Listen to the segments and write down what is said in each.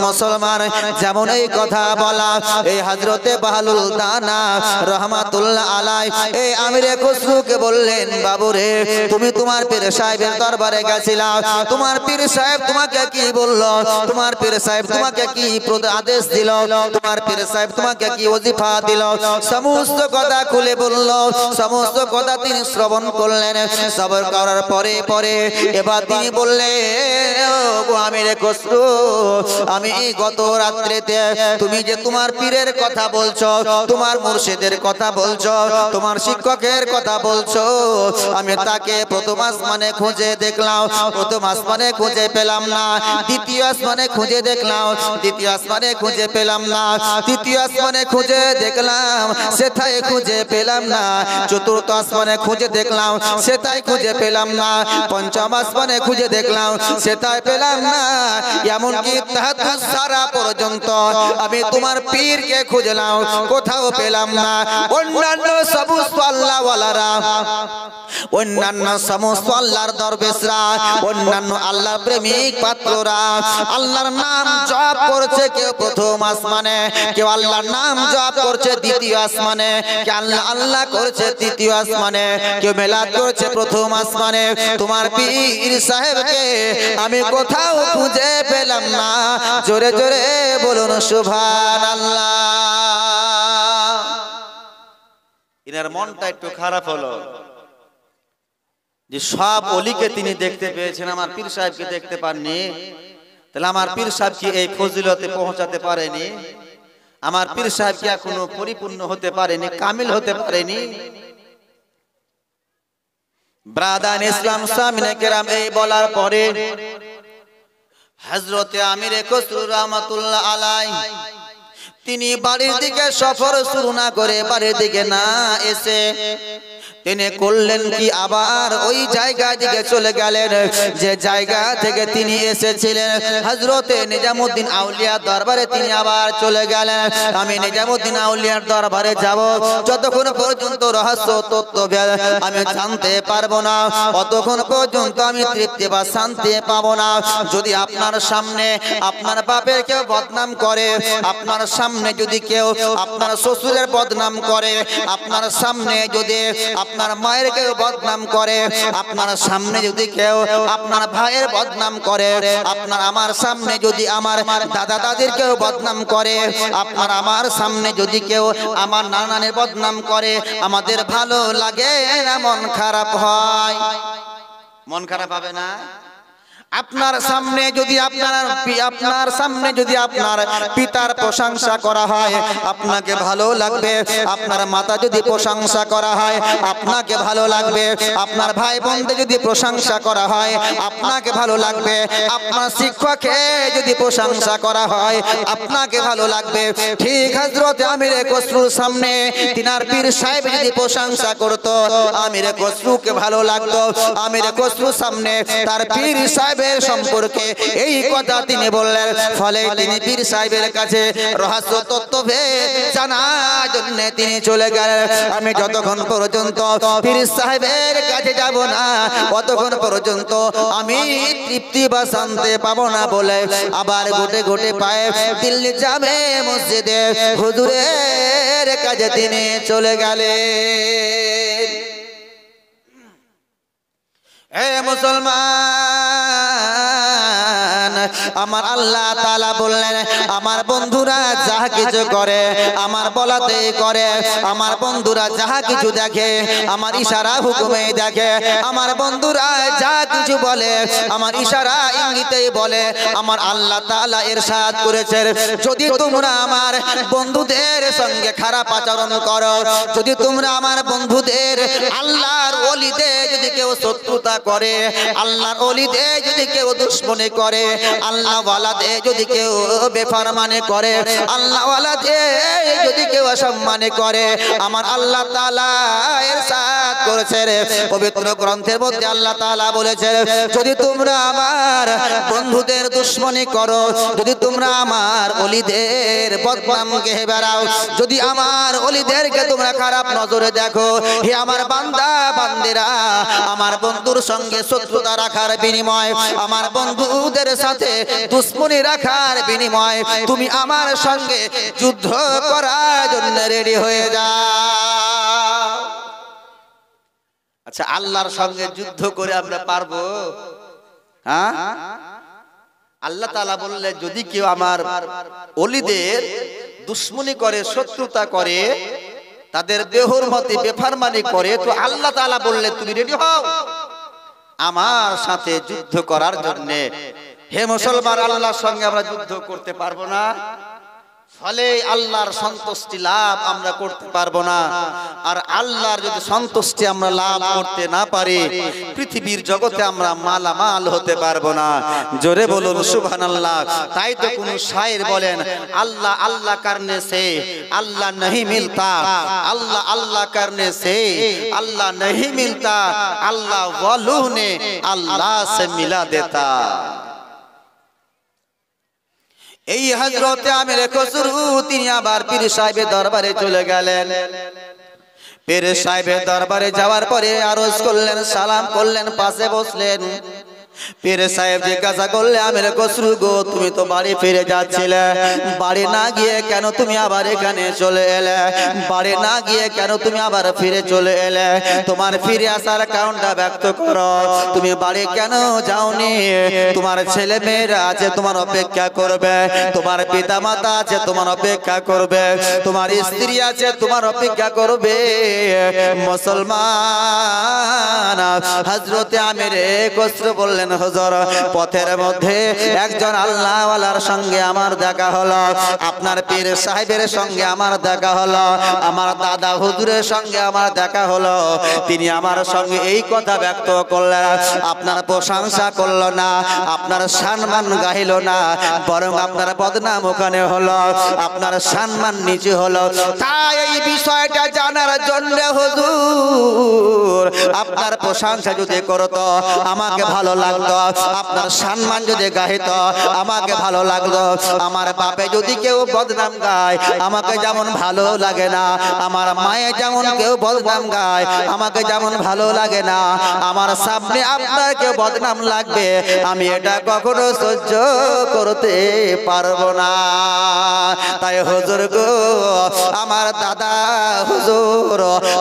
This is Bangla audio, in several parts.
মুসলমান যেমন এই কথা বলা এই হযরতে বাহলুল দানা রাহমাতুল্লাহ আলাই এই আমিরে খুসরুকে বললেন, বাবু রে, তুমি তোমার পীর সাহেবের দরবারে গেছিলা, তোমার পীর সাহেব তোমাকে কি বললো, তোমার পীর সাহেব তোমাকে কি আদেশ দিল, তোমার পীর সাহেব তোমাকে কি ওজিফা দিল, সমস্ত কথা খুলে বলল। সমস্ত কথা তিনি শ্রবণ করলেন। সবর করার পরে পরে এবার তিনি বললেন, ও আমিরে খুসরু, আমি গত রাত্রিতে তুমি যে তোমার পীরের কথা বলছো, তোমার মুর্শিদের কথা বলছো, তোমার শিক্ষকের কথা বলছো, আমি তাকে প্রথম আসমানে খুঁজে দেখলাম, প্রথম আসমানে খুঁজে পেলাম না, দ্বিতীয় আসমানে খুঁজে দেখলাম, দ্বিতীয় আসমানে খুঁজে পেলাম না, তৃতীয় আসমানে খুঁজে দেখলাম, সেটাই খুঁজে পেলাম না, চতুর্থ আসমানে খুঁজে দেখলাম, সেটাই খুঁজে পেলাম না, পঞ্চম আসমানে খুঁজে দেখলাম, সেটাই পেলাম না, এমনকি সারা পর্যন্ত আমি তোমার পীরকে খুঁজলাম, কোথাও পেলাম না। অন্যান্য সমস্ত আল্লাহওয়ালারা, অন্যান্য সমস্ত আল্লাহর দরবেশরা, অন্যান্য আল্লাহর প্রেমিক পাত্ররা আল্লাহর নাম জপ করছে, কেউ প্রথম আসমানে, কেউ আল্লাহর নাম জপ করছে দ্বিতীয় আসমানে, কেউ আল্লাহ আল্লাহ করছে তৃতীয় আসমানে, কেউ মিলাদ করছে প্রথম আসমানে। তোমার পীর সাহেবকে আমি কোথাও খুঁজে পেলাম না। জোরে জোরে বলুন সুবহানাল্লাহ। ইনার মনটা একটু খারাপ হলো যে সব ওলিকে তিনি দেখতে পেয়েছেন, আমার পীর সাহেবকে দেখতে পাননি। তাহলে আমার পীর সাহেব কি এই ফজিলতে পৌঁছাতে পারেনি? আমার পীর সাহেব কি এখনো পরিপূর্ণ হতে পারেনি, কামিল হতে পারেনি? ব্রাদান ইসলাম সামনে কেরাম এই বলার পরে হযরতে আমিরে খুসরু রাহমাতুল্লাহ আলাই তিনি বাড়ির দিকে সফর শুরু না করে, বাড়ির দিকে না এসে তিনি করলেন কি, আবার ওই জায়গা দিকে চলে গেলেন যে জায়গা থেকে তিনি এসেছিলেন। হযরতে নিজামউদ্দিন আউলিয়ার দরবারে তিনি আবার চলে গেলেন। আমি নিজামউদ্দিন আউলিয়ার দরবারে যাব, যতক্ষণ পর্যন্ত রহস্য তত্ত্ব আমি জানতে পারবো না, ততক্ষণ পর্যন্ত আমি তৃপ্তি বা শান্তি পাবো না। যদি আপনার সামনে আপনার বাপের কেউ বদনাম করে, আপনার সামনে যদি কেউ আপনার শ্বশুরের বদনাম করে, আপনার সামনে যদি আপনার মায়ের কেউ বদনাম করে, আপনার সামনে যদি কেউ আপনার ভাইয়ের বদনাম করে, আপনার আমার সামনে যদি আমার দাদা দাদির কেউ বদনাম করে, আপনার আমার সামনে যদি কেউ আমার নানা নানির বদনাম করে, আমাদের ভালো লাগে না মন খারাপ হয়? মন খারাপ হবে না? আপনার সামনে যদি আপনার সামনে যদি আপনার পিতার প্রশংসা করা হয়, আপনাকে ভালো লাগবে। আপনার মাতা যদি প্রশংসা করা হয়, আপনাকে ভালো লাগবে। আপনার ভাই বোনদের যদি প্রশংসা করা হয়, আপনাকে ভালো লাগবে। আপনার শিক্ষককে যদি প্রশংসা করা হয়, আপনাকে ভালো লাগবে। ঠিক হযরত আমিরে খুসরুর সামনে তিনার পীর সাহেব যদি প্রশংসা করত, আমিরে খুসরুকে ভালো লাগতো। আমিরে খুসরুর সামনে তার পীর সাহেব সম্পর্কে এই কথা তিনি বললেন। ফলে তিনি পীর সাহেবের কাছে রহস্য তত্ত্ব জানার জন্য তিনি চলে গেলেন। আমি যতক্ষণ পর্যন্ত পীর সাহেবের কাছে যাব না, ততক্ষণ পর্যন্ত আমি তৃপ্তি বা শান্তি পাবো না বলে আবার গোটে গোটে পায়ে দিল্লি জামে মসজিদে হুজুরের কাছে তিনি চলে গেলেন। হে মুসলমান, আমার আল্লাহ তাআলা বললেন, আমার বন্ধুরা যাহা কিছু করে আমার বলাতেই করে, আমার বন্ধুরা যাহা কিছু দেখে আমার ইশারা হুকুমেই দেখে, আমার বন্ধুরা যা কিছু বলে আমার ইশারা ইঙ্গিতেই বলে। আমার আল্লাহ তাআলা ইরশাদ করেছেন, যদি তোমরা আমার বন্ধুদের সঙ্গে খারাপ আচরণ করো, যদি তোমরা আমার বন্ধুদের আল্লাহর ওলিদের যদি কেউ শত্রুতা করে, আল্লাহর ওলিদের যদি কেউ দুশমনি করে, আল্লাহ ওয়ালাদে যদি কেউ বেফরমানি করে, আল্লাহ ওয়ালাদে যদি কেউ অসম্মানি করে, আমার আল্লাহ তাআলা ইরশাদ করেছেন। পবিত্র গ্রন্থের মধ্যে আল্লাহ তাআলা বলেছেন, যদি তোমরা আমার বন্ধুদের দুশমনি করো, যদি তোমরা আমার ওলিদের বদনাম গেহে বেড়াও, যদি আমার ওলিদেরকে তোমরা খারাপ নজরে দেখো, হে আমার বান্দা বান্দিরা, আমার বন্ধুর সঙ্গে শত্রুতা রাখার বিনিময়, আমার বন্ধুদের সাথে দুশমনি রাখার বিনিময় তুমি আমার সঙ্গে যুদ্ধ করার জন্য রেডি হয়ে যাও। আচ্ছা, আল্লাহর সঙ্গে যুদ্ধ করে আমরা পারবো? হ্যাঁ, আল্লাহ তাআলা বললেন, যদি কেউ আমার ওলিদের দুশমনি করে, শত্রুতা করে, তাদের বেহুরমতি বেফরমানি করে, তো আল্লাহ তাআলা বললেন তুমি রেডি হও আমার সাথে যুদ্ধ করার জন্য। হে মুসলমান, আল্লাহর সঙ্গে আমরা যুদ্ধ করতে পারবো না, ফলে আল্লাহর সন্তুষ্টি লাভ আমরা করতে পারবো না। আর আল্লাহর যদি সন্তুষ্টি আমরা লাভ করতে না পারি, পৃথিবীর জগতে আমরা মালামাল হতে পারবো না। জোরে বলুন সুবহানাল্লাহ। তাই তো কোন শায়ের বলেন, আল্লাহ আল্লাহ করনে সে আল্লাহ नहीं मिलता, अल्लाह अल्लाह करने से अल्लाह नहीं मिलता, अल्लाह वालों ने अल्लाह से मिला देता। এই হযরতে আমির খসরু তিনি আবার পীর সাহেবের দরবারে চলে গেলেন। পীর সাহেবের দরবারে যাওয়ার পরে আরজ করলেন, সালাম করলেন, পাশে বসলেন। পীর সাহেব জিজ্ঞাসা করলে, আমির খসরু গো, তুমি তো বাড়ি ফিরে যাচ্ছিলে, বাড়ি না গিয়ে কেন তুমি আবার এখানে চলে এলে? বাড়ি না গিয়ে কেন তুমি আবার ফিরে চলে এলে? তোমার ফিরে আসার কারণটা ব্যক্ত করো। তুমি বাড়ি কেন যাওনি? তোমার ছেলে মেয়েরা আছে তোমার অপেক্ষা করবে, তোমার পিতা মাতা আছে তোমার অপেক্ষা করবে, তোমার স্ত্রী আছে তোমার অপেক্ষা করবে। মুসলমান হযরতে আমির খসরু বললেন, হুজুর, পথের মধ্যে একজন আল্লাহওয়ালার সঙ্গে আমার দেখা হলো, আপনার পীর সাহেবের সঙ্গে আমার দেখা হলো, আমার দাদা হুজুরের সঙ্গে আমার দেখা হলো। তিনি আমার সঙ্গে এই কথা ব্যক্ত করলেন, আপনার প্রশংসা করলো না, আপনার সম্মান গাইল না, বরং আপনার বদনাম ওখানে হলো, আপনার সম্মান নিচে হলো। তাই এই বিষয়টা জানার জন্য হুজুর, আপনার প্রশংসা যদি করতো আমাকে ভালো লাগতো, আপনার সম্মান যদি গাইত আমাকে ভালো লাগতো। আমার বাপে যদি কেউ বদনাম গায় আমাকে যেমন ভালো লাগে না, আমার মায়ে যেমন কেউ বদনাম গায় আমাকে যেমন ভালো লাগে না, আমার সামনে আপনার কেউ বদনাম লাগবে, আমি এটা কখনো সহ্য করতে পারবো না। তাই হুজুর গো, আমার দাদা হুজুর,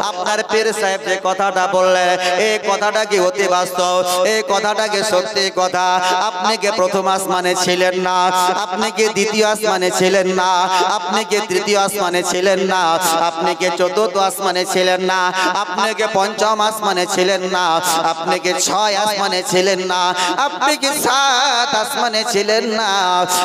আপনার পীর সাহেব যে কথাটা বললেন, এই কথাটা কি অতি বাস্তব, এই কথাটা কি সত্যি কথা। আপনি কি প্রথম আসমানে ছিলেন না? আপনি কি দ্বিতীয় আসমানে ছিলেন না? আপনি কি তৃতীয় আসমানে ছিলেন না? আপনি কি চতুর্থ আসমানে ছিলেন না? আপনি কি পঞ্চম আসমানে ছিলেন না? আপনি কি 6 আসমানে ছিলেন না? আপনি কি 7 আসমানে ছিলেন না?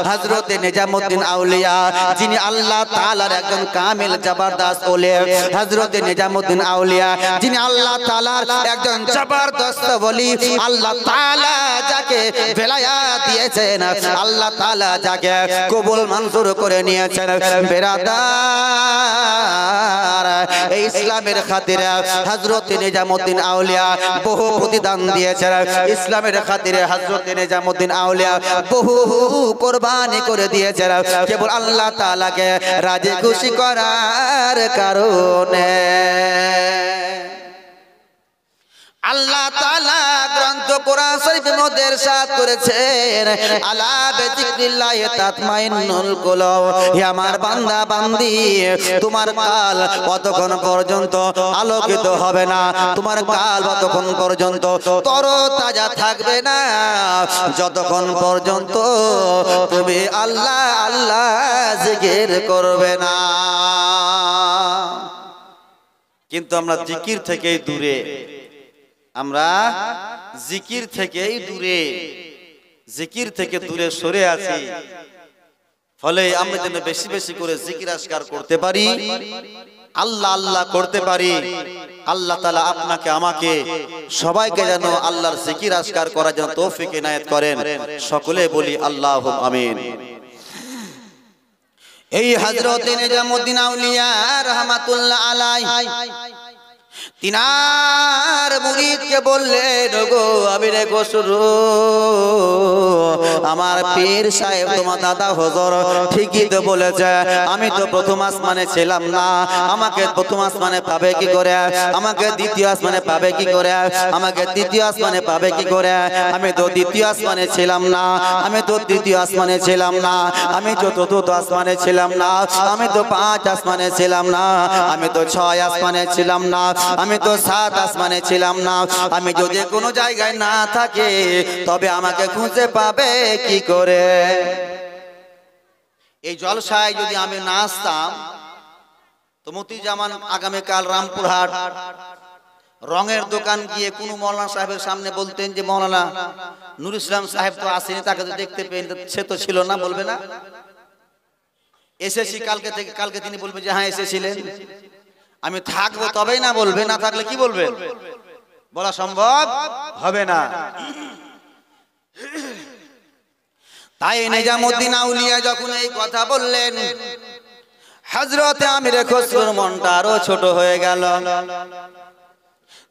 হযরতে নিজামউদ্দিন আউলিয়া, যিনি আল্লাহ তাআলার একজন কামিল জবরদস্ত ওলি, হযরতে নিজামউদ্দিন আউলিয়া, যিনি আল্লাহ তাআলার একজন জবরদস্ত ওলি, আল্লাহ তাআলা যাকে বেলায়াত দিয়েছেন, আল্লাহ তাআলা যাকে কবুল মঞ্জুর করে নিয়েছেন। বেরাদার, এই ইসলামের খাতিরে হযরতে নিজামউদ্দিন আউলিয়া বহু প্রতিদান দিয়েছেন। ইসলামের খাতিরে হযরতে নিজামউদ্দিন আউলিয়া বহু কুরবানি করে দিয়েছেন, কেবল আল্লাহ তাআলাকে রাজি খুশি করার কারণে। আল্লাহ তাআলা গ্রন্থ কোরআন শরীফের মধ্যে ইরশাদ করেছেন, আলা বিযিকরিল্লাহি তাতমাইন্নুল কুলুব। হে আমার বান্দা বান্দি, তোমার কাল কতক্ষণ পর্যন্ত আলোকিত হবে না, তোমার কাল কতক্ষণ পর্যন্ত তরতাজা থাকবে না, যতক্ষণ পর্যন্ত তুমি আল্লাহ আল্লাহ জিকির করবে না। কিন্তু আমরা জিকির থেকেই দূরে, আমরা জিকির থেকেই দূরে, জিকির থেকে দূরে সরে আছি। ফলে আমরা যেন বেশি বেশি করে জিকির আজকার করতে পারি, আল্লাহ আল্লাহ করতে পারি। আল্লাহ তাআলা আপনাকে আমাকে সবাইকে যেন আল্লাহর জিকির আজকার করার জন্য তৌফিক ইনায়েত করেন। সকলে বলি আল্লাহুম্মা আমিন। এই হযরতে নিজামউদ্দিন আউলিয়া রাহমাতুল্লাহ আলাইহি তিনার মুরিদকে বললেন, ওগো আমির খসরু, আমার পীর সাহেব তোমার দাদা হুজুর ঠিকই তো বলেছে, আমি তো প্রথম আসমানে ছিলাম না, আমাকে প্রথম আসমানে পাবে কি করে, আমাকে দ্বিতীয় আসমানে পাবে কি করে, আমাকে তৃতীয় আসমানে পাবে কি করে, আমি তো দ্বিতীয় আসমানে ছিলাম না, আমি তো তৃতীয় আসমানে ছিলাম না, আমি তো চতুর্থ আসমানে ছিলাম না, আমি তো 5 আসমানে ছিলাম না, আমি তো 6 আসমানে ছিলাম না, আমি তো 7 আসমানে ছিলাম না, আমি যদি কোনো জায়গায় না থাকি তবে আমাকে খুঁজে পাবে কি করে? এই জলসায় যদি আমি না আসতাম তো মতিজামান আগামীকাল রামপুরহাট রঙের দোকান গিয়ে কোনো মৌলানা সাহেবের সামনে বলতেন যে মৌলানা নুর ইসলাম সাহেব তো আসেনি, তাকে তো দেখতে পেন, সে তো ছিল না, বলবে না? এসেছি কালকে থেকে, কালকে তিনি বলবে যে হ্যাঁ এসেছিলেন, আমি থাকবো তবেই না বলবে, না থাকলে কি বলবে? বলা সম্ভব হবে না। তাই নিজামুদ্দিন আউলিয়া যখন এই কথা বললেন, হযরতে আমির খসরুর মনটা আরো ছোট হয়ে গেল,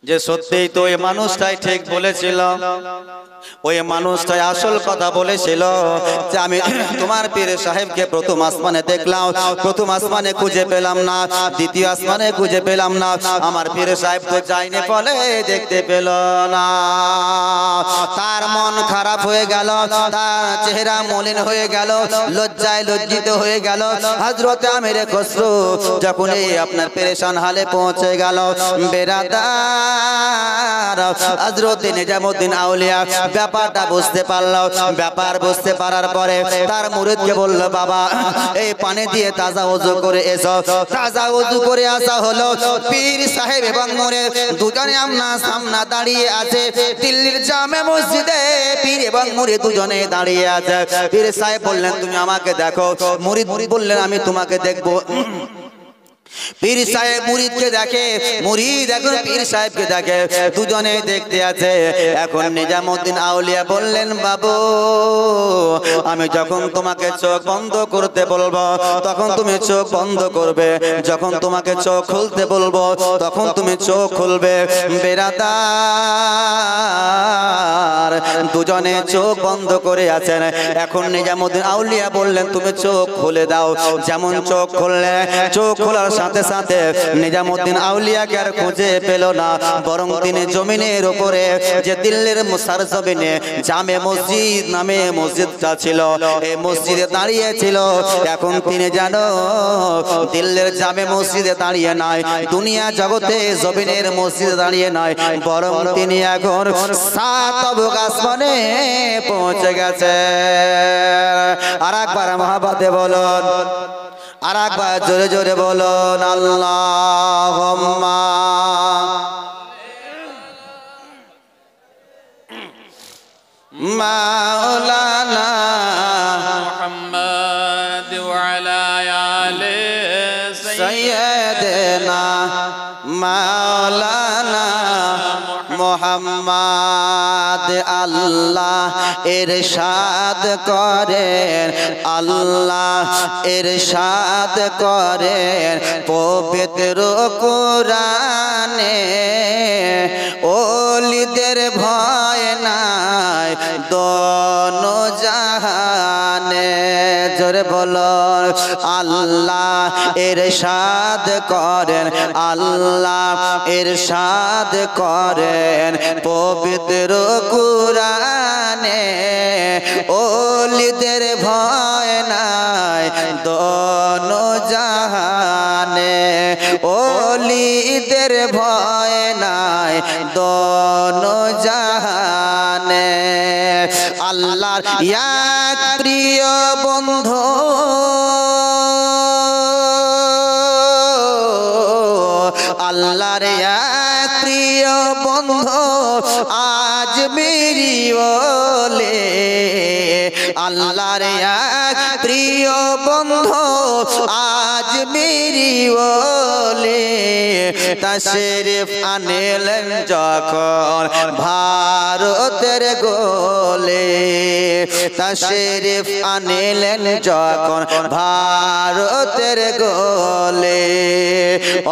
যে সত্যিই তো ওই মানুষটাই ঠিক বলেছিল, ওই মানুষটাই আসল কথা বলেছিল যে আমি তোমার পীর সাহেবকে প্রথম আসমানে দেখলাম, প্রথম আসমানে খুঁজে পেলাম না, দ্বিতীয় আসমানে খুঁজে পেলাম না, আমার পীর সাহেব তো যায়নি বলে দেখতে পেল না। তার মন খারাপ হয়ে গেল, তার চেহারা মলিন হয়ে গেল, লজ্জায় লজ্জিত হয়ে গেল। হযরতে আমির খসরু যখন এই আপনার পেরেশান হালে পৌঁছে গেল, বেরাদার হযরতে নিজামুদ্দিন আউলিয়া ব্যাপারটা বুঝতে পারলো, ব্যাপার বুঝতে পারার পরে তার মুরিদকে বলল, বাবা এই পানি দিয়ে তাজা ওযু করে এসো। তাজা ওযু করে আসা হলো, পীর সাহেব এবং মুরিদ দুজনে আমনা সামনা দাঁড়িয়ে আছে দিল্লির জামে মসজিদে, পীর এবং মুরিদ দুজনে দাঁড়িয়ে আছে। পীর সাহেব বললেন তুমি আমাকে দেখো, মুরিদ বললেন আমি তোমাকে দেখবো। পীর সাহেব মুরিদকে দেখে, মুরিদ এখন পীর সাহেবকে দেখে, দুজনে দেখতে আছে। এখন নিজামুদ্দিন আউলিয়া বললেন, বাবু আমি যখন তোমাকে চোখ বন্ধ করতে বলবো তখন তুমি চোখ বন্ধ করবে, যখন তোমাকে চোখ খুলতে বলবো তখন তুমি চোখ খুলবে। বেরাদার দুজনে চোখ বন্ধ করে আছেন। এখন নিজামুদ্দিন আউলিয়া বললেন তুমি চোখ খুলে দাও। যেমন চোখ খুললে, চোখ খোলার সাথে সাথে নিজামুদ্দিন আউলিয়াকে আর খুঁজে পেল না, বরং তিনি জমিনের উপরে যে দিল্লির সারজমিনে জামে মসজিদ নামে মসজিদটা ছিল, এই মসজিদে দাঁড়িয়েছিল। এখন তিনি জানো দিল্লির জামে মসজিদে দাঁড়িয়ে নাই, দুনিয়া জগতে জমিনের মসজিদে দাঁড়িয়ে নাই, বরং তিনি এখন 7 আসমানে পৌঁছে গেছে। আর একবার মহাবাদে বলুন, আর একবার জোরে জোরে বলুন আল্লাহুম্মা মাওলানা মুহাম্মদ ওয়া আলা আলি সাইয়্যিদিনা মাওলানা মুহাম্মদ। আল্লাহ ইরশাদ করেন, আল্লাহ ইরশাদ করেন পবিত্র কোরআনে, ওলিদের ভয় নাই দোনো জাহানে। জোরে বলো আল্লাহ ইরশাদ করেন, আল্লাহ ইরশাদ করেন পবিত্র কোরআনে, ওলিদের ভয় নাই দোনো জাহানে, ওলিদের ভয় নাই দোনো জাহানে। আল্লাহর এক প্রিয় বন্ধু, আল্লাহর এক প্রিয় বন্ধু আজ মেরি ওলে, আল্লাহর এক প্রিয় বন্ধু আজ মেরি ওলে, তশরিফ আনলেন যখন ভারতের গোলে, তশরিফ আনলেন যখন ভারতের গোলে।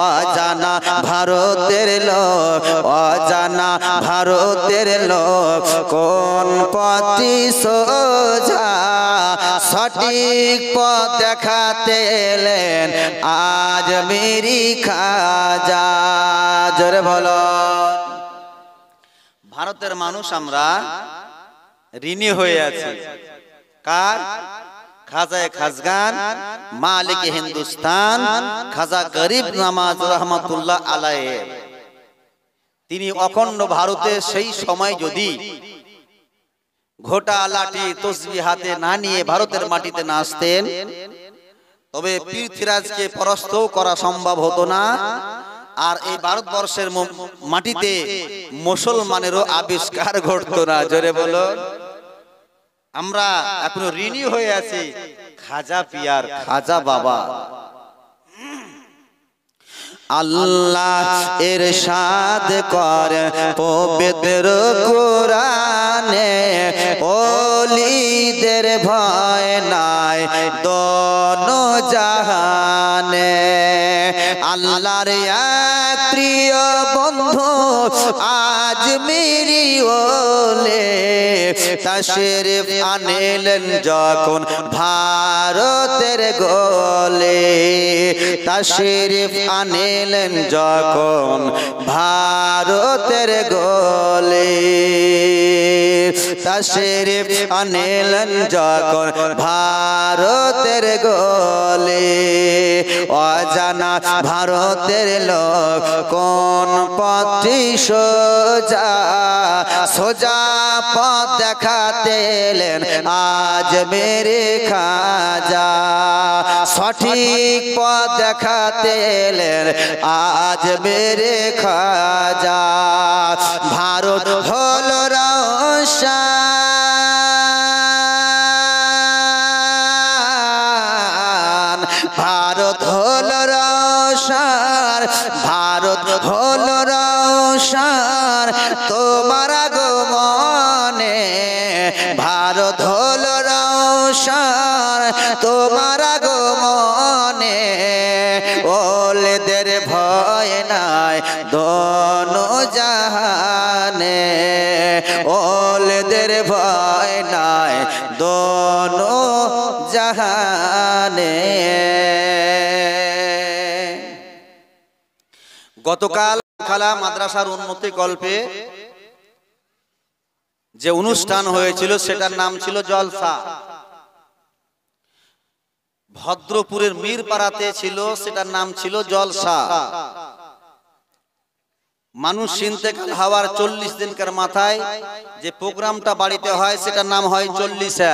অজানা ভারতের লোক, অজানা ভারতের লোক, কোন পথে সোজা সঠিক পথ দেখাতে এলেন আজমিরি খাজা। জোরে বলো। ভারতের মানুষ আমরা ঋণী হয়ে আছি কার? খাজায়ে খাজগান, মালিক হিন্দুস্তান, খাজা গরিব নওয়াজ রহমাতুল্লাহ আলাইহি। তিনি অখণ্ড ভারতে সেই সময় যদি ঘোটা লাঠি তসবিহ হাতে না নিয়ে ভারতের মাটিতে না আসতেন, তবে পৃথ্বীরাজকে পরাস্ত করা সম্ভব হতো না, আর এই ভারতবর্ষের মাটিতে মুসলমানেরও আবিষ্কার ঘটতো না। জোরে বলো। আমরা এখনো ঋণী হয়ে আছি খাজা পিয়ার, খাজা বাবা। আল্লাহ ইরশাদ করে পবিত্র কোরআনে, ওলিদের ভয় নাই দোনো জাহানে। আল্লাহর এক প্রিয় বন্ধু আজমিরি ওলে, তাশরিফ আনিলেন যখন ভারতের গলে, তাশরিফ আনিলেন যখন ভারতের গলে, তাশরিফ আনিলেন যখন ভারতের গলে। অজানা ভারতের লোক, কোন পথে সোজা সোজা পথ দেখাতে এলেন আজমিরি খাজা, সঠিক পথ দেখাতে এলেন আজমিরি খাজা। ভারত হলো রওশন, ভারত হলো রওশন, ভারত হলো রওশন তোমার আগমনে, ভারত হলো রওশন তোমার আগমনে। ওলেদের ভয় নাই দোনো জাহানে, ওলেদের ভয় নাই দোনো জাহানে। গতকাল খালা মাদ্রাসার উন্নতি কল্পে যে অনুষ্ঠান হয়েছিল সেটার নাম ছিল জলসা। ভদ্রপুরের মিরপাড়াতে ছিল, সেটার নাম ছিল জলসা। মানুষ ইন্তেকাল হওয়ার 40 দিনকার মাথায় যে প্রোগ্রামটা বাড়িতে হয় সেটার নাম হয় চল্লিশা।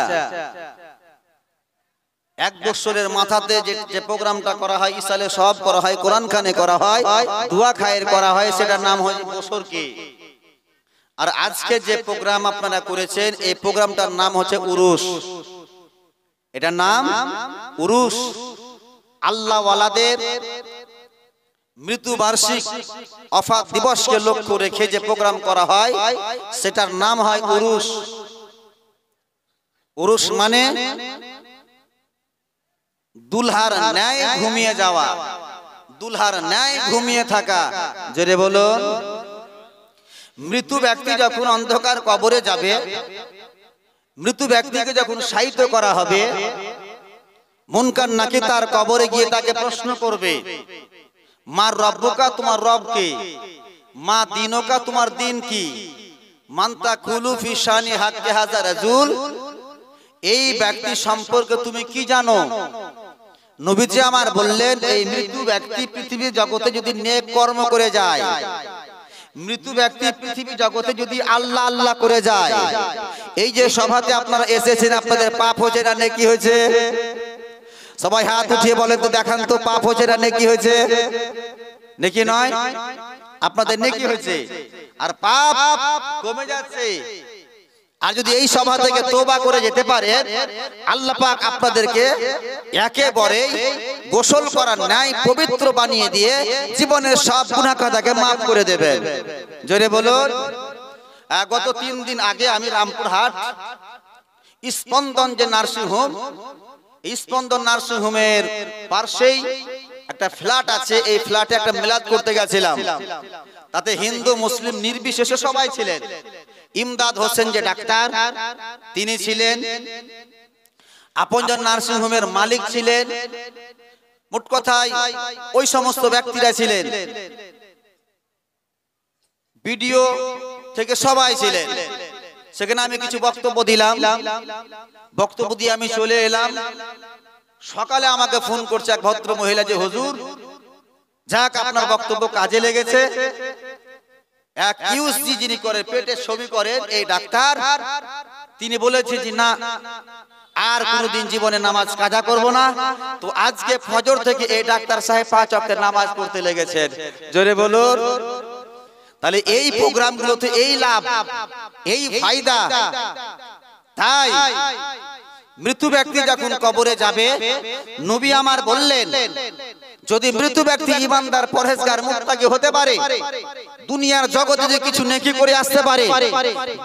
এক বছরের মাথাতে যে প্রোগ্রামটা করা হয়, ইসালে সব করা হয়, কোরআন খানে করা হয়, দোয়া খায়ের করা হয়, সেটার নাম হয় বছরকে। আর আজকে যে প্রোগ্রাম আপনারা করেছেন এই প্রোগ্রামটার নাম হচ্ছে উরুস। এটার নাম উরুস। আল্লাহ ওয়ালাদের মৃত্যু বার্ষিক ওফাত দিবসকে লক্ষ্য রেখে যে প্রোগ্রাম করা হয় সেটার নাম হয় উরুস। উরুস মানে দুলহার ন্যায় ঘুমিয়ে যাওয়া, দুলহার ন্যায় ঘুমিয়ে থাকা। জোরে বলুন। মৃত্যু ব্যক্তি যখন অন্ধকার কবরে যাবে, মৃত্যু ব্যক্তিকে যখন শায়িত করা হবে, মুনকার নাকির তার কবরে গিয়ে তাকে প্রশ্ন করবে, মা রব্বুকা, তোমার রব কে? মা দিনুকা, তোমার দিন কি? মানতা কুলু ফি শানি হাক্কি হাযা রাজুল, এই ব্যক্তি সম্পর্কে তুমি কি জানো? নবীজি আমার বললেন, এই মৃত্যু ব্যক্তি পৃথিবীর জগতে যদি নেক কর্ম করে যায়, মৃত্যু ব্যক্তি পৃথিবী জগতে যদি আল্লাহ আল্লাহ করে যায়, এই যে সভাতে আপনারা এসেছেন আপনাদের পাপ হয়েছে না নেকি হয়েছে? সবাই হাত উঠিয়ে বলেন তো, দেখান তো পাপ হয়েছে না নেকি হয়েছে? নেকি নয়, আপনাদের নেকি হয়েছে আর পাপ কমে যাচ্ছে। আর যদি এই সভা থেকে তওবা করে যেতে পারে, আল্লাহ পাক আপনাদেরকে একেবারে গোসল করার ন্যায় পবিত্র বানিয়ে দিয়ে জীবনের সব গুনাহ কাদাকে মাফ করে দেবেন। জোরে বলুন। গত 3 দিন আগে আমি রামপুরহাট স্পন্দন যে নার্সিং হোম, স্পন্দন নার্সিং হোমের পাশেই একটা ফ্ল্যাট আছে, এই ফ্ল্যাটে একটা মিলাদ করতে গেছিলাম। তাতে হিন্দু মুসলিম নির্বিশেষে সবাই ছিলেন। ইমদাদ হোসেন যে ডাক্তার তিনি ছিলেন, আপনজন নার্সিং হোমের মালিক ছিলেন, মোট কথায় ওই সমস্ত ব্যক্তিরা ছিলেন। ভিডিও থেকে সবাই ছিলেন। সেখানে আমি কিছু বক্তব্য দিলাম, বক্তব্য দিয়ে আমি চলে এলাম। সকালে আমাকে ফোন করছে এক ভদ্র মহিলা যে হুজুর, যাক আপনার বক্তব্য কাজে লেগেছে। এক ইউএসজি যিনি করে পেটের ছবি করেন এই ডাক্তার, তিনি বলেছে যে না আর কোনদিন জীবনে নামাজ কাজা করব না। তো আজকে ফজর থেকে এই ডাক্তার সাহেব 5 ওয়াক্তের নামাজ পড়তে লেগেছেন। জোরে বলুন। তাহলে এই প্রোগ্রামগুলোতে এই লাভ, এই ফায়দা। তাই মৃত্যু ব্যক্তি যখন কবরে যাবে, নবী আমার বললেন যদি মৃত্যু ব্যক্তি ঈমানদার পরহেজগার মুত্তাকি হতে পারে, দুনিয়ার জগতে যদি কিছু নেকি করে আসতে পারে,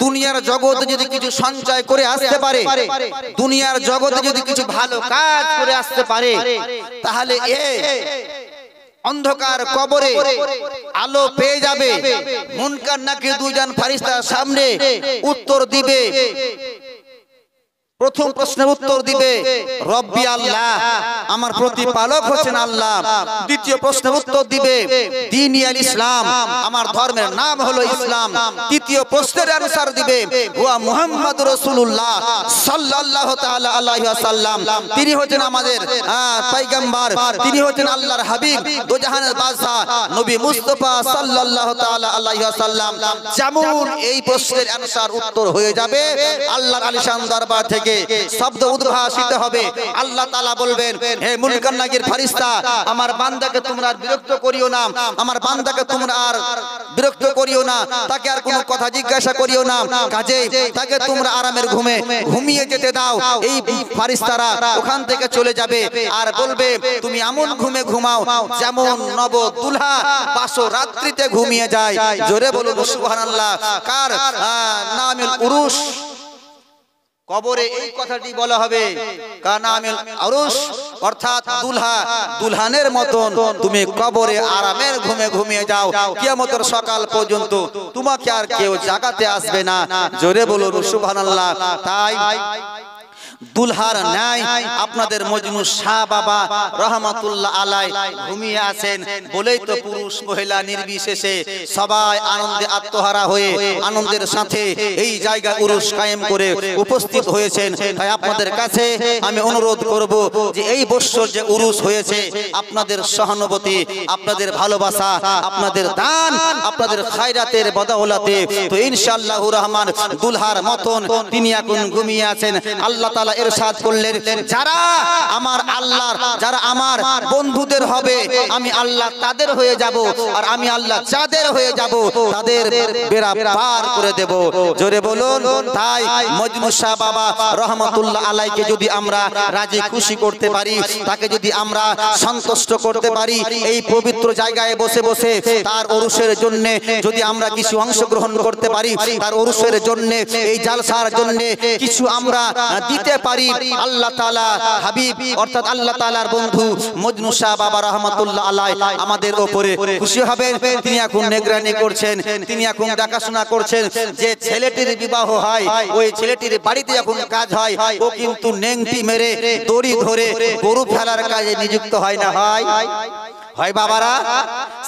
দুনিয়ার জগতে যদি কিছু সঞ্চয় করে আসতে পারে, দুনিয়ার জগতে যদি কিছু ভালো কাজ করে আসতে পারে, তাহলে অন্ধকার কবরে আলো পেয়ে যাবে। মুনকার নাকির দুইজন ফেরেশতার সামনে উত্তর দিবে। প্রথম প্রশ্নের উত্তর দিবে রব্বি আল্লাহ, আমার প্রতিপালক হচ্ছেন আল্লাহ। দ্বিতীয় প্রশ্নের উত্তর দিবে দ্বীনি আল ইসলাম, আমার ধর্মের নাম হলো ইসলাম। তৃতীয় প্রশ্নের আনসার দিবে হুয়া মুহাম্মাদুর রাসূলুল্লাহ সাল্লাল্লাহু তাআলা আলাইহি ওয়াসাল্লাম, তিনি হচ্ছেন আমাদের পয়গম্বর, তিনি হচ্ছেন আল্লাহর হাবিব, দোজাহানের বাদশা নবী মুস্তাফা সাল্লাল্লাহু তাআলা আলাইহি ওয়াসাল্লাম। যেমন এই প্রশ্নের আনসার উত্তর হয়ে যাবে, আল্লাহর আলিশান দরবার থেকে শব্দ উদ্ভাসিত হবে। আল্লাহ তাআলা বলবেন হে মুনকার নাকির ফেরেশতা, আমার বান্দাকে তোমরা আর বিরক্ত করিও না, আমার বান্দাকে তোমরা আর বিরক্ত করিও না, তাকে আর কোনো কথা জিজ্ঞাসা করিও না, কাজেই তাকে তোমরা আরামের ঘুমে ঘুমিয়ে যেতে দাও। এই ফেরেশতারা ওখান থেকে চলে যাবে আর বলবে তুমি এমন ঘুমে ঘুমাও যেমন নব দুলহা বাসর রাত্রিতে ঘুমিয়ে যায়। জোরে বলুন সুবহানাল্লাহ। কার নামুল উরুস, কবরে এই কথাটি বলা হবে কানামিল আরুস, অর্থাৎ দুলহা দুলহানের মতন তুমি কবরে আরামের ঘুমে ঘুমিয়ে যাও, কিয়ামতের সকাল পর্যন্ত তোমাকে আর কেউ জাগাতে আসবে না। জোরে বলুন সুবহানাল্লাহ। তাই দুলহার ন্যায় আপনাদের মজনু শাহ বাবা রহমাতুল্লাহ আলাই ঘুমিয়ে আছেন বলেই তো পুরুষ মহিলা নির্বিশেষে সবাই আনন্দে আত্মহারা হয়ে আনন্দের সাথে এই জায়গা উরুস কায়েম করে উপস্থিত হয়েছেন। তাই আপনাদের কাছে আমি অনুরোধ করব যে এই বছর যে উরুস হয়েছে, আপনাদের সহানুভূতি, আপনাদের ভালোবাসা, আপনাদের দান, আপনাদের খায়রাতের বদৌলতে তো ইনশাআল্লাহুর রহমান দুলহার মতন তিনি এখন ঘুমিয়ে আছেন। আল্লাহ তাআলা ইরশাদ করলেন যারা আমার আল্লাহর, যারা আমার বন্ধুদের হবে আমি আল্লাহ তাদের হয়ে যাব, আর আমি আল্লাহ যাদের হয়ে যাব তাদের বেড়া পার করে দেব। জোরে বলুন। তাই মজনু শাহ বাবা রহমাতুল্লাহ আলাইকে যদি আমরা রাজি খুশি করতে পারি, তাকে যদি আমরা সন্তুষ্ট করতে পারি, এই পবিত্র জায়গায় বসে বসে তার উরুসের জন্য যদি আমরা কিছু অংশগ্রহণ করতে পারি, তার উরুসের জন্য এই জালসার জন্য কিছু আমরা দিতে পারি, আল্লাহ তাআলা হাবিব অর্থাৎ আল্লাহ তাআলার বন্ধু মজনু শাহ বাবা রহমাতুল্লাহ আলাই আমাদের উপরে খুশি হবেন। তিনি এখন নিগরানি করছেন, তিনি এখন দেখাশোনা করছেন যে ছেলেটির বিবাহ হয়, ওই ছেলেটির বাড়িতে যখন কাজ হয় ও কিন্তু নেংটি মেরে দড়ি ধরে গরু ফেলার কাজে নিযুক্ত হয় না হয় হয় বাবারা?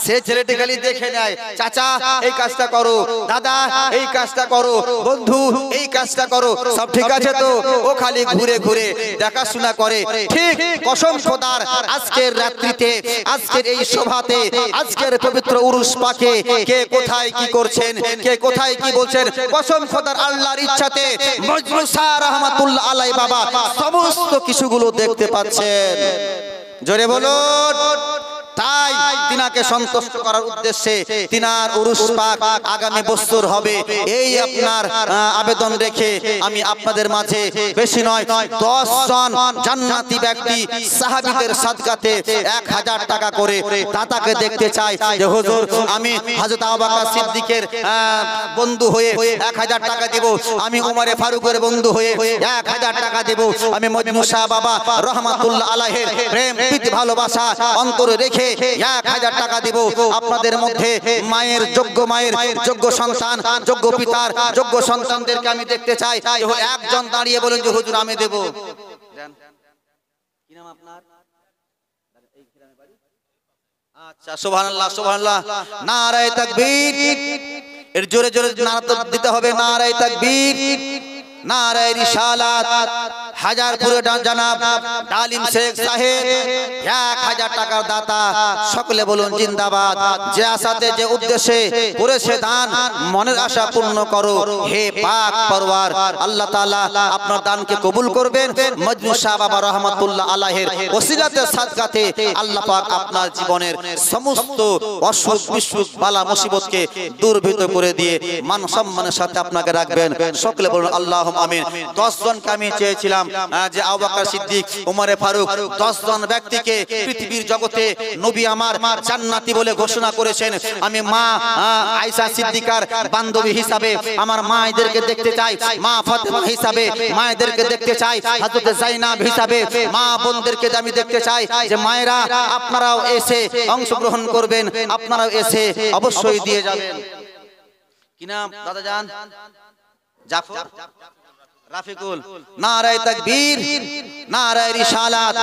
সে ছেলেটি খালি দেখে নেয়, চাচা এই কাজটা করো, দাদা এই কাজটা করো, বন্ধু এই কাজটা করো, সব ঠিক আছে তো? ও খালি ঘুরে ঘুরে দেখাশোনা করে। ঠিক কসম খোদার আজকের রাত্রিতে, আজকের এই সভাতে, আজকের পবিত্র উরুস পাকে কে কোথায় কি করছেন, কে কোথায় কি বলছেন, কসম খোদার আল্লাহর ইচ্ছাতে মজনু শাহ রহমাতুল্লাহ আলাই বাবা সমস্ত কিছুগুলো দেখতে পাচ্ছেন। জোরে বলুন। তাই তিনাকে সন্তুষ্ট করার উদ্দেশ্যে তিনার উরুস পাক আগামী বছর হবে, এই আপনার আবেদন রেখে আমি আপনাদের মাঝে বেশি নয় 10 জন জান্নাতি ব্যক্তি সাহাবীদের সাদকাতে 1000 টাকা করে দাতাকে দেখতে চাই যে হুজুর আমি হযরত আবু বকর সিদ্দিকের বন্ধু হয়ে 1000 টাকা দেব, আমি উমরে ফারুকের বন্ধু হয়ে 1000 টাকা দেব, আমি মজনু শাহ বাবা রহমাতুল্লাহ আলাইহির প্রেম প্রীতি ভালোবাসা অন্তরে রেখে 1000 টাকা দেব। আপনাদের মধ্যে মায়ের যোগ্য সন্তান, যোগ্য পিতার যোগ্য সন্তানদেরকে আমি দেখতে চাই। একজন দাঁড়িয়ে বলেন যে হুজুর আমি দেব। কি নাম আপনার? আচ্ছা, সুবহানাল্লাহ সুবহানাল্লাহ, নারায়ে তাকবীর। এর জোরে জোরে নারা দিতে হবে, নারায়ে তাকবীর, নারায়ে রিসালাত। হাজারপুরে জনাব তালিম শেখ সাহেব 1000 টাকার দাতা, সকলে বলুন জিন্দাবাদ। যে আশাতে যে উদ্দেশ্যে করেছে দান, মনের আশা পূর্ণ করো হে পাক পরওয়ার। আল্লাহ তাআলা আপনার দানকে কবুল করবেন। মজনু শাহ বাবা রহমাতুল্লাহ আলাইহির ওসিলাতে সাদকাতে আল্লাহ পাক আপনার জীবনের সমস্ত অসুখ বিসুখ বালা মুসিবতকে দূরীভূত করে দিয়ে মান সম্মানের সাথে আপনাকে রাখবেন। সকলে বলুন আল্লাহুম্মা আমিন। 10 জনকে আমি চেয়েছিলাম যে আবু বকর সিদ্দিক, উমরে ফারুক, 10 জন ব্যক্তিকে পৃথিবীর জগতে নবী আমার জান্নাতি বলে ঘোষণা করেছেন। আমি মা আয়েশা সিদ্দিকার বান্ধবী হিসাবে আমার মায়েদেরকে দেখতে চাই, মা ফাতেমা হিসাবে মায়েদেরকে দেখতে চাই, হযরত যায়েনাব হিসাবে মা বোনদেরকে আমি দেখতে চাই যে মায়েরা আপনারাও এসে অংশগ্রহণ করবেন, আপনারাও এসে অবশ্যই দিয়ে যাবেন। কি নাম দাদা জান? জাফর রাফিকুল। নারায়ে তাকবীর, নারায়ে রিসালাত।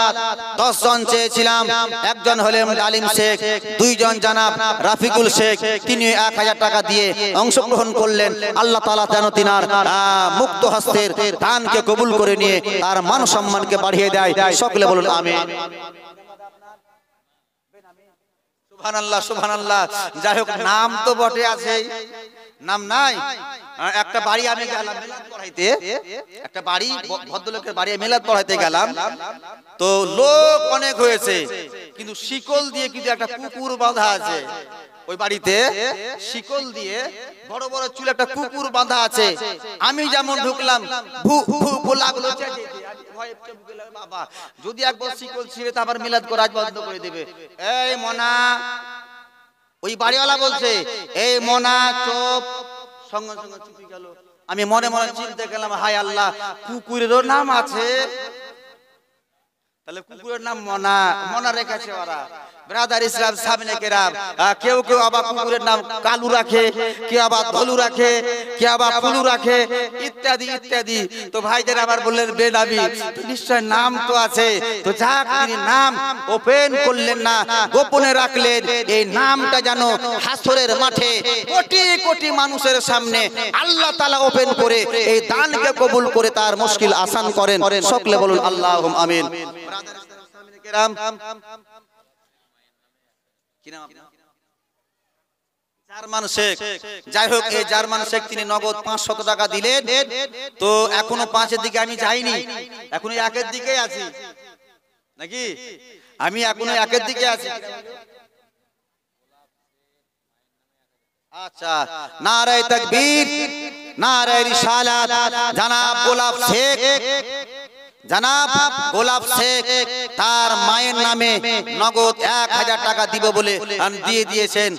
10 জন চেয়েছিলাম, একজন হলেন আলিম শেখ, 2 জন জনাব রাফিকুল শেখ, তিনি 1000 টাকা দিয়ে অংশগ্রহণ করলেন। আল্লাহ তাআলা যেন তিনার মুক্ত হস্তের দানকে কবুল করে নিয়ে তার মান সম্মানকে বাড়িয়ে দেয়। সকলে বলুন আমিন। সুবহানাল্লাহ সুবহানাল্লাহ। যাই হোক, নাম তো বটে আছে, নাম নাই। একটা বাড়ি আমি গেলাম মিলাদ পড়াইতে, একটা বাড়ি ভদ্রলোকের বাড়ি মিলাদ পড়াইতে গেলাম, তো লোক অনেক হয়েছে, কিন্তু শিকল দিয়ে কিন্তু একটা কুকুর বাঁধা আছে ওই বাড়িতে, শিকল দিয়ে বড় বড় চুল একটা কুকুর বাঁধা আছে। আমি যেমন ঢুকলাম ভু ভু লাগলো, বাবা যদি একবার শিকল ছিঁড়ে তারপর মিলাদ করা বন্ধ করে দেবে। এই মনা, ওই বাড়িওয়ালা বলছে এই মনা চুপ, সঙ্গে সঙ্গে চুপি গেল। আমি মনে মনে চিন্তা করলাম, হায় আল্লাহ, কুকুরেরও নাম আছে, তাহলে কুকুরের নাম মনা, মনা রেখেছে ওরা। ব্রাদার ইসলাম সামনে কেরাম, কেউ কেউ আবার কুকুরের নাম কালু রাখে, কেউ আবার ধলু রাখে, কেউ আবার ফুলু রাখে, ইত্যাদি ইত্যাদি। তো ভাইদের আবার বললেন বেনাবি, নিশ্চয় নাম তো আছে, তো যাক তিনি নাম ওপেন করলেন না, গোপনে রাখলেন। এই নামটা যেন হাসরের মাঠে কোটি কোটি মানুষের সামনে আল্লাহ তাআলা ওপেন করে এই দানকে কবুল করে তার মুশকিল আসান করেন। সকলে বলুন আল্লাহুম্মা আমিন। ব্রাদার ইসলাম সামনে কেরাম, জার্মান শেখ, যাই হোক এই জার্মান শেখ তিনি নগদ 500 টাকা দিলেন। তো এখনো 5-এর দিকে আমি যাইনি, এখনো 1-এর দিকে আছি নাকি, আমি এখনো 1-এর দিকে আছি। আচ্ছা, নারায়ে তাকবীর, নারায়ে রিসালাত। জনাব গোলাপ শেখ, জনাব গোলাপ শেখ তার মায়ের নামে নগদ 1000 টাকা দিব বলে দিয়ে দিয়েছেন।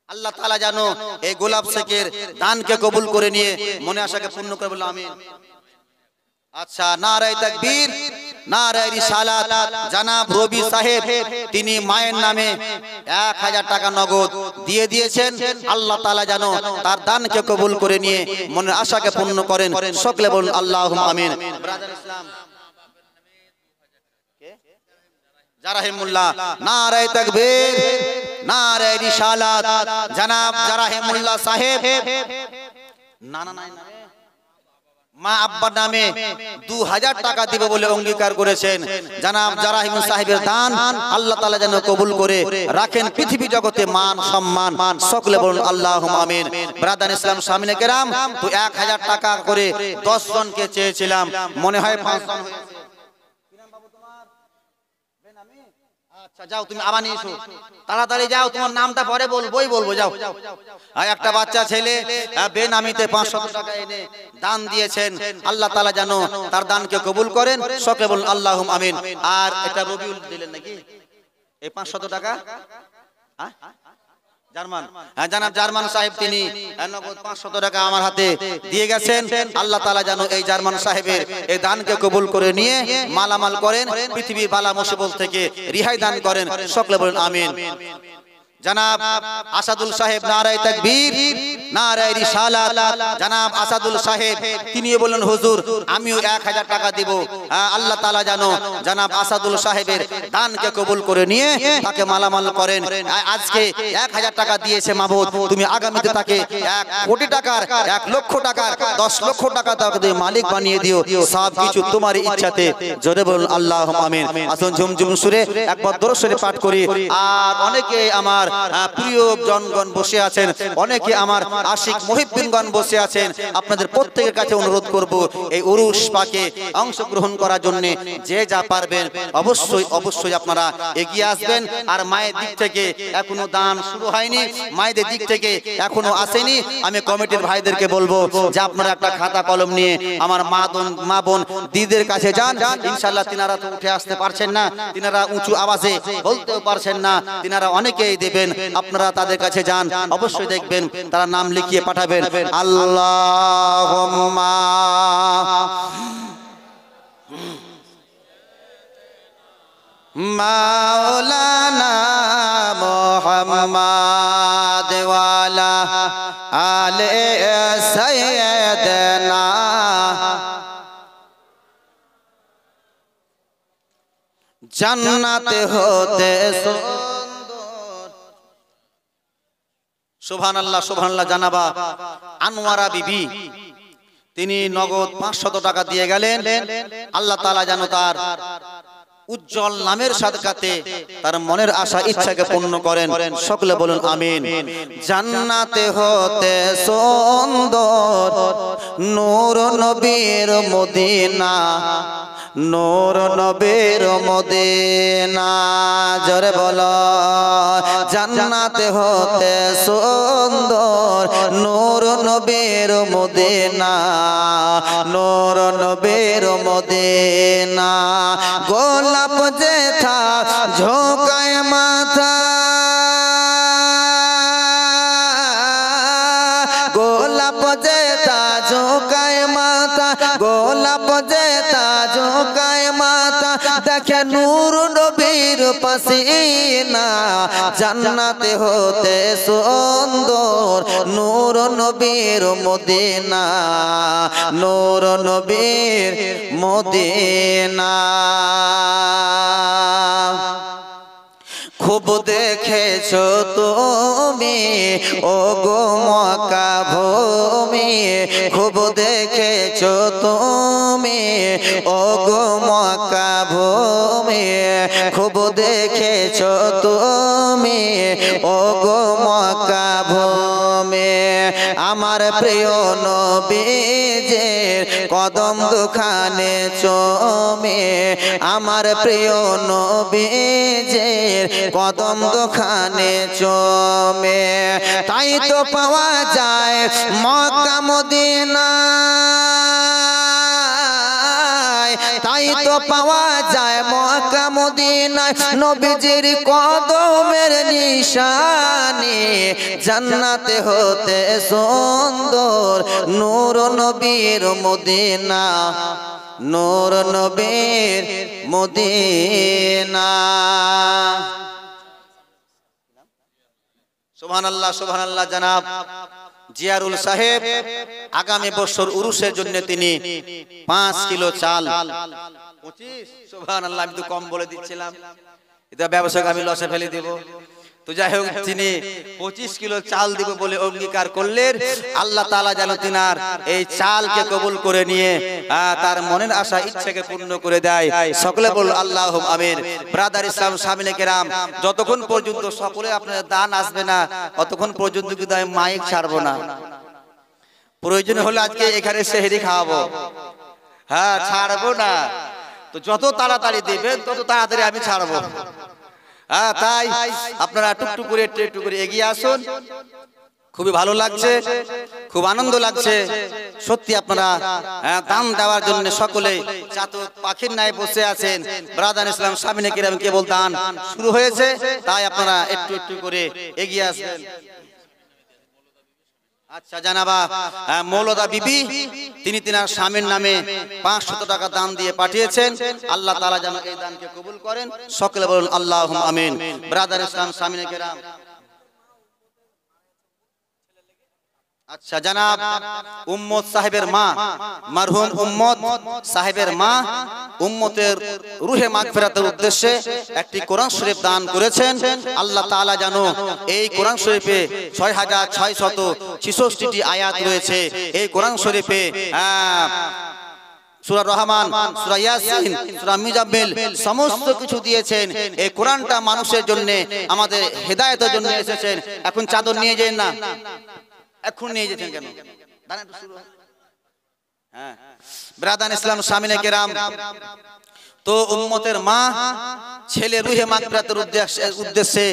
আল্লাহ তাআলা জানো এই গোলাপ শেখের দানকে কবুল করে নিয়ে মনে আশাকে পূর্ণ করে বললাম আমিন। আচ্ছা, নারায়ে তাকবীর, নারায়ে রিসালাত। জনাব রবি সাহেব তিনি মায়ের নামে 1000 টাকা নগদ দিয়ে দিয়েছেন। আল্লাহ তাআলা জানো তার দানকে কবুল করে নিয়ে মনের আশাকে পূর্ণ করেন। সকলে বলুন আল্লাহুম্মা আমিন। ব্রাদার ইসলাম জারাহিমুল্লাহ, নারায়ে তাকবীর, নারায়ে রিসালাত। জনাব জারাহিমুল্লাহ সাহেব নানা নাই না মা আব্বার নামে 2000 টাকা দিব বলে অঙ্গীকার করেছেন। জনাব জারাহিম সাহেবের দান আল্লাহ তাআলা যেন কবুল করে রাখেন পৃথিবী জগতে মান সম্মান। সকলে বলুন আল্লাহুম্মা আমিন। ব্রাদার ইসলাম সামনে কেরাম, তো 1000 টাকা করে 10 জনকে চেয়েছিলাম, মনে হয় 5 জন হয়েছে। কি নাম বাবু তোমার? আচ্ছা যাও, তুমি আবার নিয়ে এসো, তাড়াতাড়ি যাও, তোমার নামটা পরে বলবো যাও। আর একটা বাচ্চা ছেলে বেনামিতে 500 টাকা এনে দান দিয়েছেন, আল্লাহ তাআলা যেন তার দানকে কবুল করেন, সকলে বলুন আল্লাহুম্মা আমিন। আর এটা রবিউল দিলেন নাকি এই 500 টাকা? জার্মান, হ্যাঁ জানাব জার্মান সাহেব, তিনি নগদ 500 টাকা আমার হাতে দিয়ে গেছেন। আল্লাহ তাআলা যেন এই জার্মান সাহেবের এই দানকে কবুল করে নিয়ে মালামাল করেন, পৃথিবীর বালা মুসিবত থেকে রিহাই দান করেন, সকলে বলেন আমিন। জনাব আসাদুল সাহেব, নারায়ে তাকবীর, নারায়ে রিসালাত। জনাব আসাদুল সাহেব তিনিও বললেন হুজুর আমিও 1000 টাকা দিব। আল্লাহ তাআলা যেন জনাব আসাদুল সাহেবের দানকে কবুল করে নিয়ে তাকে মালামাল করেন। আজকে 1000 টাকা দিয়েছে মাবুদ, তুমি আগামীতে তাকে 1 কোটি টাকার, 1 লক্ষ টাকার, 10 লক্ষ টাকা তাকে মালিক বানিয়ে দিও, সব কিছু তোমার ইচ্ছাতে। জোরে বলুন আল্লাহুম্মা আমিন। আসুন ঝুমঝুম সুরে একবার দরুদ শরীফ পাঠ করি। আর অনেকে আমার প্রিয় জনগণ বসে আছেন, অনেকে আমার আশিক মুহিব্বিনগণ বসে আছেন, আপনাদের প্রত্যেকের কাছে অনুরোধ করব এই উরুস পাকে অংশগ্রহণ করার জন্য যে যা পারবেন অবশ্যই আপনারা এগিয়ে আসবেন। আর মায়ের দিক থেকে এখনো দান শুরু হয়নি, মায়েদের দিক থেকে এখনো আসেনি। আমি কমিটির ভাইদেরকে বলবো যে আপনারা একটা খাতা কলম নিয়ে আমার মা বোন দিদিদের কাছে যান। ইনশাআল্লাহ তিনারা তো উঠে আসতে পারছেন না, তিনারা উঁচু আওয়াজে বলতেও পারছেন না, তিনারা অনেকেই দেবেন, আপনারা তাদের কাছে যান, অবশ্যই দেখবেন তারা নাম লিখিয়ে পাঠাবেন। আল্লাহুম্মা মাওলানা মুহাম্মদ ওয়ালা আলে সাইয়্যিদানা জান্নাতে হতে সুবহানাল্লাহ সুবহানাল্লাহ। জানাবা আনোয়ারা বিবি, তিনি নগদ 500 টাকা দিয়ে গেলেন। আল্লাহ তাআলা যেন তার উজ্জ্বল নামের সাদকাতে তার মনের আশা ইচ্ছাকে পূর্ণ করেন, সকলে বলুন আমিন। জান্নাতে হতে সুন্দর নূর নবীর মদিনা, নূর নবীর মদিনা, জোরে বলো। জান্নাতে হতে সুন্দর নূর নবীর মদিনা, নূর নবীর মদিনা। গোলাপ যেথা ঝোঁকায় মাথা, গোলাপ যেথা ঝোঁকায় মাথা, গোলাপ যেথা ঝোঁকায় মাথা, দেখে নূর নবীর পাসিনা। জান্নাতে হতে সুন্দর নূর নবীর মদিনা, নূর নবীর মদিনা। খুব দেখেছো তুমি ও গো মক্কা ভূমি, খুব দেখেছো তুমি ও গো মক্কা ভূমি, খুব দেখেছো তুমি ও গো মক্কা ভূমি। আমার প্রিয় নবীজির কদম দুখানে চুমে, আমার প্রিয় নবীজির কদম দুখানে চুমে। তাই তো পাওয়া যায় মক্কা মদিনা, তাই তো পাওয়া যায় মক্কা মদিনায় নবীজির কদমের নিশানি। জান্নাতে হতে সুন্দর নূর নবীর মদিনা, নূর নবীর মদিনা। সুবহানাল্লাহ সুবহানাল্লাহ। জনাব জিয়ারুল সাহেব আগামী বছর উরুসের জন্য তিনি 5 কিলো চাল, 25, সুবহানাল্লাহ, আমি তো কম বলে দিচ্ছিলাম, এটা ব্যবসাকে আমি লসে ফেলে দেব। তো যাই হোক তিনি 25 কিলো চাল দিব বলে অঙ্গীকার করলেন। আল্লাহ তাআলা যেন তিনার এই চালকে কবুল করে নিয়ে তার মনের আশা ইচ্ছাকে পূর্ণ করে দেয়, সকলে বলুন আল্লাহুম্মা আমিন। ব্রাদার ইসলাম সামিনে কেরাম, যতক্ষণ পর্যন্ত সকলে আপনাদের দান আসবে না ততক্ষণ পর্যন্ত কিন্তু আমি মাইক ছাড়বো না। প্রয়োজন হলে আজকে এখানে সেহরি খাওয়াবো, হ্যাঁ ছাড়বো না। তো যত তাড়াতাড়ি দিবেন তত তাড়াতাড়ি আমি ছাড়বো। তাই আপনারা টুকটুক করে একটু করে এগিয়ে আসুন। খুবই ভালো লাগছে, খুব আনন্দ লাগছে সত্যি। আপনারা দান দেওয়ার জন্য সকলে চাতক পাখির ন্যায় বসে আছেন। ব্রাদার ইসলাম সামিনে কিরাম কেবল দান শুরু হয়েছে, তাই আপনারা একটু একটু করে এগিয়ে আসবেন। আচ্ছা জানাবা মৌলদা বিবি, তিনি তিনার স্বামীর নামে 500 টাকা দান দিয়ে পাঠিয়েছেন। আল্লাহ তাআলা যেন এই দানকে কবুল করেন, সকলে বলুন আল্লাহুম্মা আমিন। ব্রাদার ইসলাম সামিনে কিরাম। আচ্ছা জানাব উম্মত সাহেবের মা, মরহুম উম্মত সাহেবের মা উম্মতের রুহে মাগফিরাতের উদ্দেশ্যে একটি কোরআন শরীফ দান করেছেন। আল্লাহ তাআলা জানো এই কোরআন শরীফে 6666টি আয়াত রয়েছে। এই কোরআন শরীফে সূরা রহমান, সূরা ইয়াসিন, সূরা মুজাম্মিল সমস্ত কিছু দিয়েছেন। এই কোরআনটা মানুষের জন্য, আমাদের হেদায়েতের জন্য এসেছেন। এখন চাদর নিয়ে যান না, এখন নিয়ে যেতেন কেন? ব্রাদার ইসলাম সামিনে কেরাম, তো উম্মতের মা ছেলে রুহে মাগফিরাতের উদ্দেশ্যে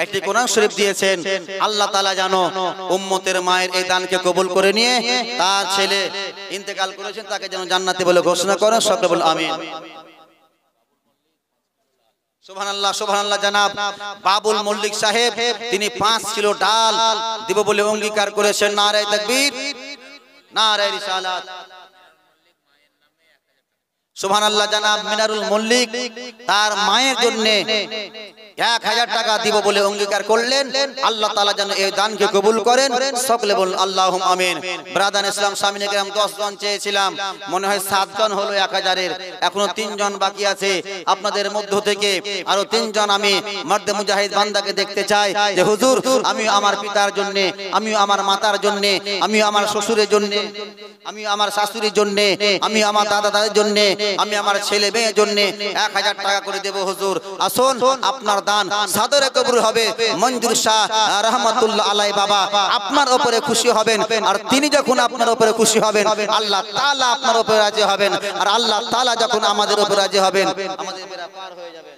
একটি কোরআন শরীফ দিয়েছেন। আল্লাহ তাআলা জানো উম্মতের মায়ের এই দানকে কবুল করে নিয়ে তার ছেলে ইন্তেকাল করেছেন, তাকে যেন জান্নাতি বলে ঘোষণা করেন, সকলে বলুন আমিন। সুবহানাল্লাহ সুবহানাল্লাহ। জানাব বাবুল মল্লিক সাহেব, তিনি 5 কিলো ডাল দিব বলে অঙ্গীকার করেছেন। নারায়ে তাকবীর, নারায়ে রিসালাত। সুবহানাল্লাহ। জানাব মিনারুল মল্লিক তার মায়ের জন্য 1000 টাকা দিব বলে অঙ্গীকার করলেন। আল্লাহ তাআলা যেন এই দানকে কবুল করেন, সকলে বলুন আল্লাহুম্মা আমিন। ব্রাদার ইসলাম সামিনে কেরাম 10 জন চেয়েছিলাম, মনে হয় 7 জন হলো 1000-এর, এখনো 3 জন বাকি আছে। আপনাদের মধ্য থেকে আরো 3 জন আমি মর্দে মুজাহিদ বান্দাকে দেখতে চাই যে হুজুর আমি আমার পিতার জন্য, আমি আমার মাতার জন্য, আমি আমার শ্বশুরের জন্য, আমি আমার শাশুড়ির জন্য, আমি আমার দাদা দাদির জন্য, আমি আমার ছেলে মেয়ের জন্য 1000 টাকা করে দেব হুজুর। আসুন আপনার দান সাদরে কবুল হবে। মঞ্জুর শাহ রহমাতুল্লাহ আলাইহি বাবা আপনার উপরে খুশি হবেন, আর তিনি যখন আপনার উপরে খুশি হবেন আল্লাহ তাআলা আপনার উপরে রাজি হবেন, আর আল্লাহ তাআলা যখন আমাদের উপরে রাজি হবেন আমাদের বেড়া পার হয়ে যাবে।